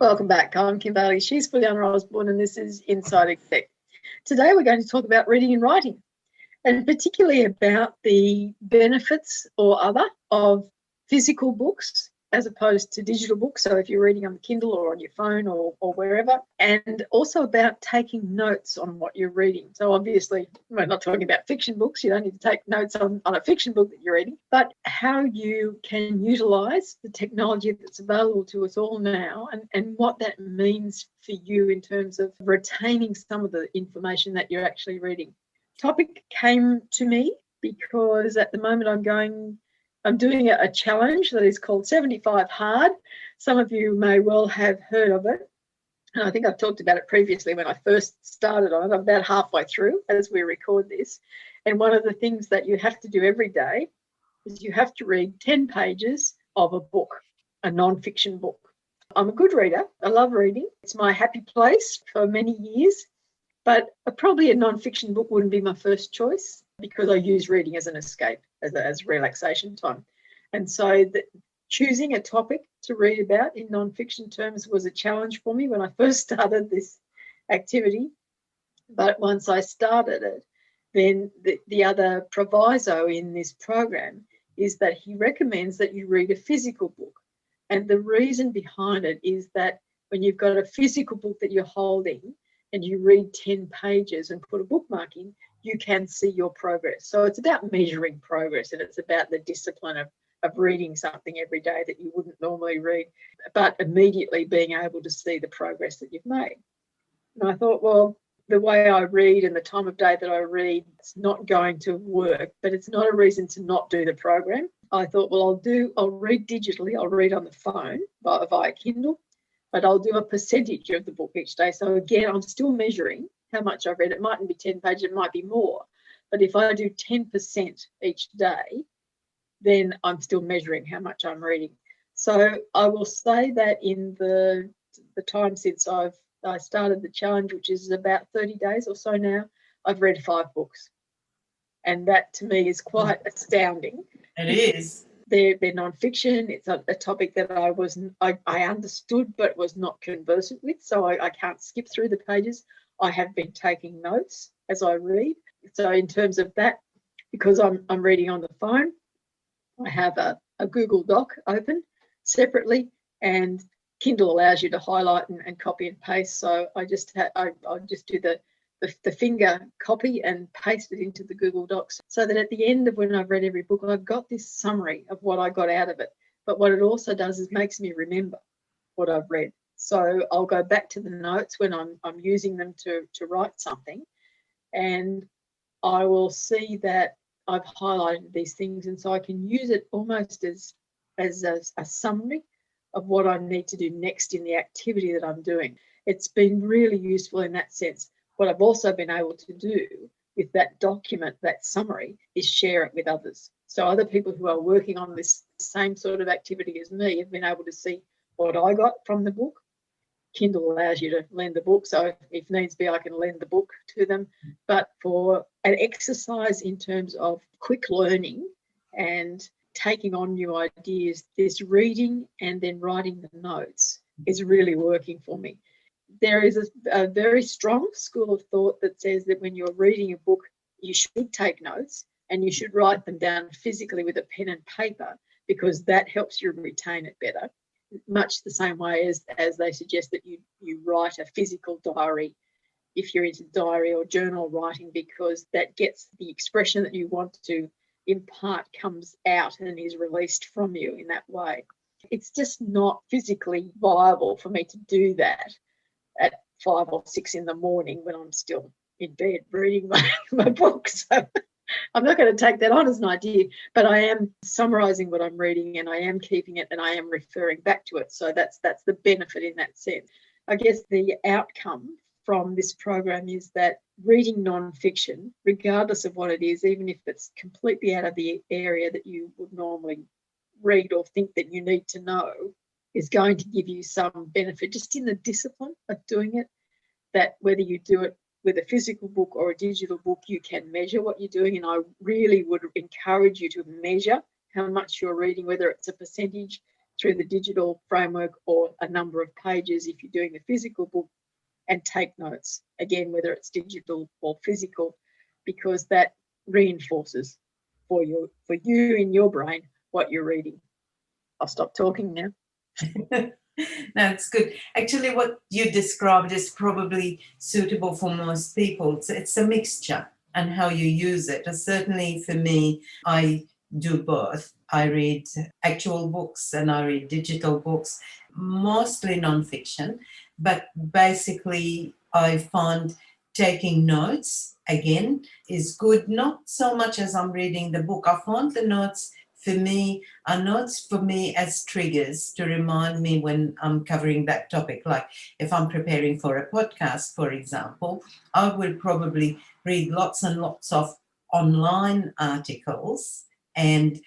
Welcome back. I'm Kim Bailey. She's Fulyana Osborne, and this is Inside Exec. Today we're going to talk about reading and writing, and particularly about the benefits or other of physical books as opposed to digital books. So if you're reading on the Kindle or on your phone or wherever, and also about taking notes on what you're reading. So obviously we're not talking about fiction books. You don't need to take notes on a fiction book that you're reading, but how you can utilise the technology that's available to us all now, and what that means for you in terms of retaining some of the information that you're actually reading. Topic came to me because at the moment I'm doing a challenge that is called 75 Hard. Some of you may well have heard of it. And I think I've talked about it previously when I first started on it. I'm about halfway through as we record this. And one of the things that you have to do every day is you have to read 10 pages of a book, a non-fiction book. I'm a good reader. I love reading. It's my happy place for many years. But probably a non-fiction book wouldn't be my first choice because I use reading as an escape, as relaxation time. And so choosing a topic to read about in non-fiction terms was a challenge for me when I first started this activity. But once I started it, then the other proviso in this program is that he recommends that you read a physical book. And the reason behind it is that when you've got a physical book that you're holding and you read 10 pages and put a bookmark in, you can see your progress. So it's about measuring progress, and it's about the discipline of reading something every day that you wouldn't normally read, but immediately being able to see the progress that you've made. And I thought, well, the way I read and the time of day that I read, it's not going to work, but it's not a reason to not do the program. I thought, well, I'll read digitally. I'll read on the phone via Kindle, but I'll do a percentage of the book each day. So again, I'm still measuring how much I've read. It mightn't be 10 pages, it might be more. But if I do 10% each day, then I'm still measuring how much I'm reading. So I will say that in the time since I started the challenge, which is about 30 days or so now, I've read 5 books. And that to me is quite astounding. It is. They're non-fiction. It's a topic that I understood but was not conversant with, so I can't skip through the pages. I have been taking notes as I read. So in terms of that, because I'm reading on the phone, I have a Google Doc open separately, and Kindle allows you to highlight and copy and paste. So I just do the finger copy and paste it into the Google Docs, so that at the end of when I've read every book, I've got this summary of what I got out of it. But what it also does is makes me remember what I've read. So I'll go back to the notes when I'm using them to write something, and I will see that I've highlighted these things, and so I can use it almost as a summary of what I need to do next in the activity that I'm doing. It's been really useful in that sense. What I've also been able to do with that document, that summary, is share it with others. So other people who are working on this same sort of activity as me have been able to see what I got from the book. Kindle allows you to lend the book, so if needs be, I can lend the book to them. But for an exercise in terms of quick learning and taking on new ideas, this reading and then writing the notes is really working for me. There is a very strong school of thought that says that when you're reading a book, you should take notes and you should write them down physically with a pen and paper, because that helps you retain it better. Much the same way as they suggest that you write a physical diary if you're into diary or journal writing, because that gets the expression that you want to impart comes out and is released from you in that way. It's just not physically viable for me to do that at 5 or 6 in the morning when I'm still in bed reading my books. So I'm not going to take that on as an idea, but I am summarising what I'm reading, and I am keeping it, and I am referring back to it. So that's the benefit in that sense. I guess the outcome from this program is that reading non-fiction, regardless of what it is, even if it's completely out of the area that you would normally read or think that you need to know, is going to give you some benefit just in the discipline of doing it, that whether you do it with a physical book or a digital book, you can measure what you're doing. And I really would encourage you to measure how much you're reading, whether it's a percentage, through the digital framework or a number of pages if you're doing the physical book, and take notes, again, whether it's digital or physical, because that reinforces for you in your brain what you're reading. I'll stop talking now. That's good. Actually, what you described is probably suitable for most people. It's a mixture and how you use it. And certainly for me, I do both. I read actual books and I read digital books, mostly nonfiction. But basically, I find taking notes, again, is good, not so much as I'm reading the book. I find the notes for me are notes for me as triggers to remind me when I'm covering that topic. Like if I'm preparing for a podcast, for example, I will probably read lots and lots of online articles and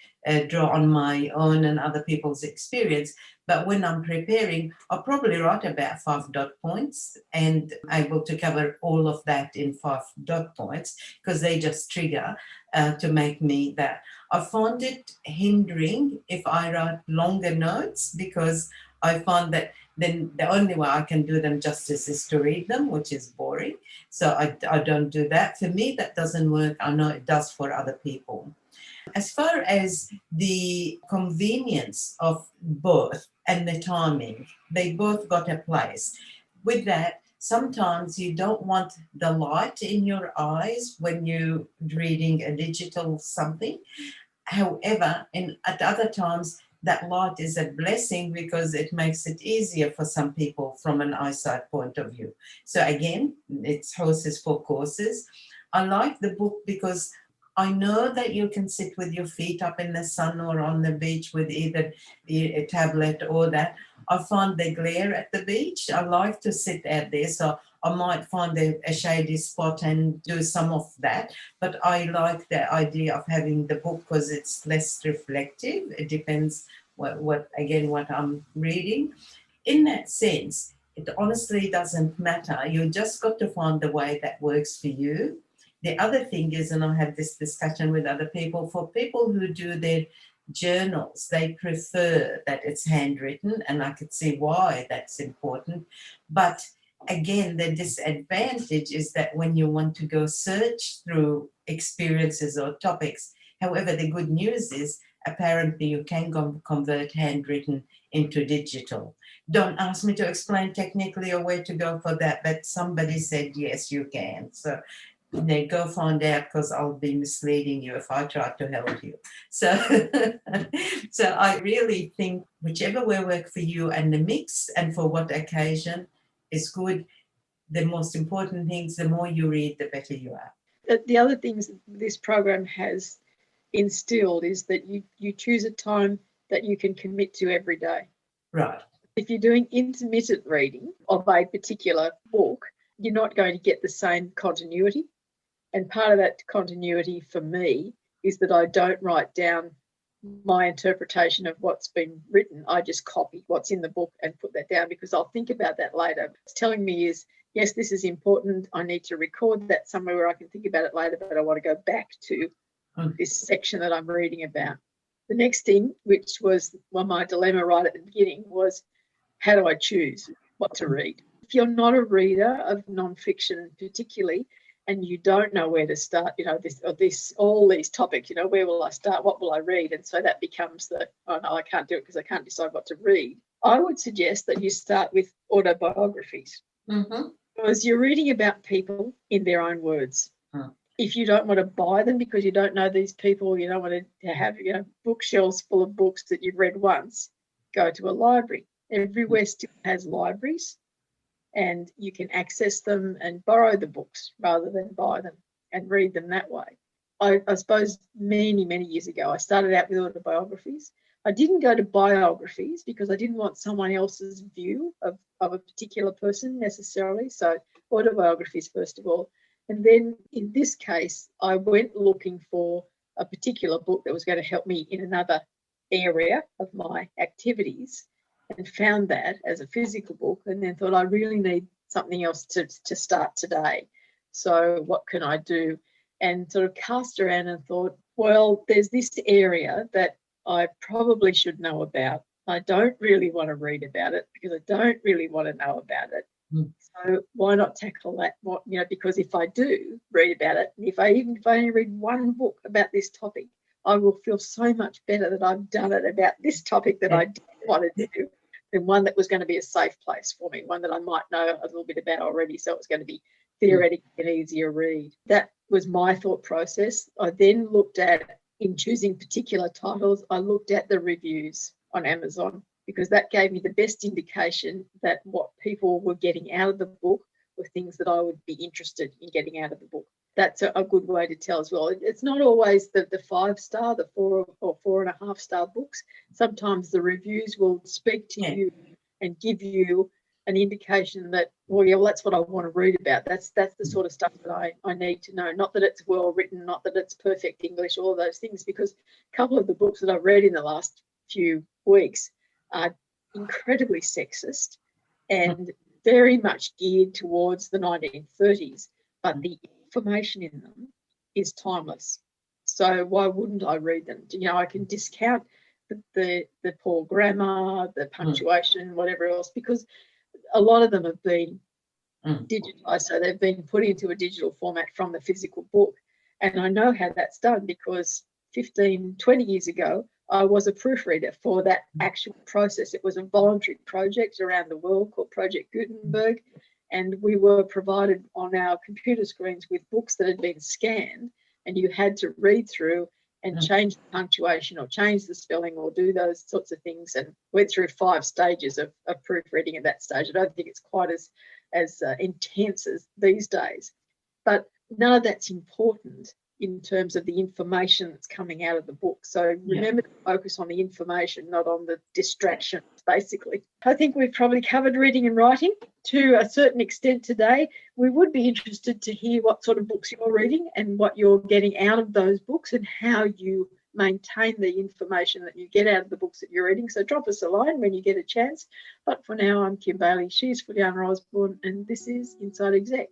draw on my own and other people's experience. But when I'm preparing, I'll probably write about 5 dot points and able to cover all of that in 5 dot points because they just trigger to make me that. I found it hindering if I write longer notes because I found that then the only way I can do them justice is to read them, which is boring. So I don't do that. For me, that doesn't work. I know it does for other people. As far as the convenience of both and the timing, they both got a place. With that, sometimes you don't want the light in your eyes when you're reading a digital something. However, at other times, that light is a blessing because it makes it easier for some people from an eyesight point of view. So again, it's horses for courses. I like the book because I know that you can sit with your feet up in the sun or on the beach with either a tablet or that. I find the glare at the beach. I like to sit out there, so I might find a shady spot and do some of that. But I like the idea of having the book because it's less reflective. It depends what I'm reading. In that sense, it honestly doesn't matter. You just got to find the way that works for you. The other thing is, and I have this discussion with other people, for people who do their journals, they prefer that it's handwritten, and I could see why that's important. But again, the disadvantage is that when you want to go search through experiences or topics, however, the good news is apparently you can convert handwritten into digital. Don't ask me to explain technically or where to go for that, but somebody said yes, you can. So go find out because I'll be misleading you if I try to help you. So, so I really think whichever will work for you and the mix and for what occasion is good. The most important things, the more you read, the better you are. The other things this program has instilled is that you choose a time that you can commit to every day. Right. If you're doing intermittent reading of a particular book, you're not going to get the same continuity. And part of that continuity for me is that I don't write down my interpretation of what's been written. I just copy what's in the book and put that down because I'll think about that later. What's telling me is, yes, this is important. I need to record that somewhere where I can think about it later, but I want to go back to this section that I'm reading about. The next thing, which was my dilemma right at the beginning, was how do I choose what to read? If you're not a reader of nonfiction particularly, and you don't know where to start, all these topics, where will I start? What will I read? And so that becomes oh no, I can't do it because I can't decide what to read. I would suggest that you start with autobiographies because you're reading about people in their own words. If you don't want to buy them because you don't know these people, you don't want to have, bookshelves full of books that you've read once, go to a library. Everywhere still has libraries. And you can access them and borrow the books rather than buy them and read them that way. I suppose many, many years ago, I started out with autobiographies. I didn't go to biographies because I didn't want someone else's view of a particular person necessarily. So autobiographies, first of all. And then in this case, I went looking for a particular book that was going to help me in another area of my activities, and found that as a physical book, and then thought I really need something else to start today. So what can I do? And sort of cast around and thought, well, there's this area that I probably should know about. I don't really want to read about it because I don't really want to know about it. So why not tackle that? Because if I do read about it, and if I only read one book about this topic, I will feel so much better that I've done it about this topic that I didn't want to do than one that was going to be a safe place for me, one that I might know a little bit about already, so it's going to be theoretically an easier read. That was my thought process. I then looked at, in choosing particular titles, I looked at the reviews on Amazon, because that gave me the best indication that what people were getting out of the book were things that I would be interested in getting out of the book. That's a good way to tell as well. It's not always the 5-star, the 4 or 4.5-star books. Sometimes the reviews will speak to you and give you an indication that, well, that's what I want to read about. That's the sort of stuff that I need to know. Not that it's well written, not that it's perfect English, all those things, because a couple of the books that I've read in the last few weeks are incredibly sexist and very much geared towards the 1930s, but the information in them is timeless. So why wouldn't I read them? I can discount the poor grammar, the punctuation, whatever else, because a lot of them have been digitized, so they've been put into a digital format from the physical book. And I know how that's done because 15, 20 years ago, I was a proofreader for that actual process. It was a voluntary project around the world called Project Gutenberg, and we were provided on our computer screens with books that had been scanned, and you had to read through and change the punctuation or change the spelling or do those sorts of things, and went through 5 stages of proofreading at that stage. I don't think it's quite as intense as these days, but none of that's important in terms of the information that's coming out of the book. So remember to focus on the information, not on the distractions, basically. I think we've probably covered reading and writing to a certain extent today. We would be interested to hear what sort of books you're reading and what you're getting out of those books and how you maintain the information that you get out of the books that you're reading. So drop us a line when you get a chance. But for now, I'm Kim Bailey. She's Fulyana Osborne, and this is Inside Exec.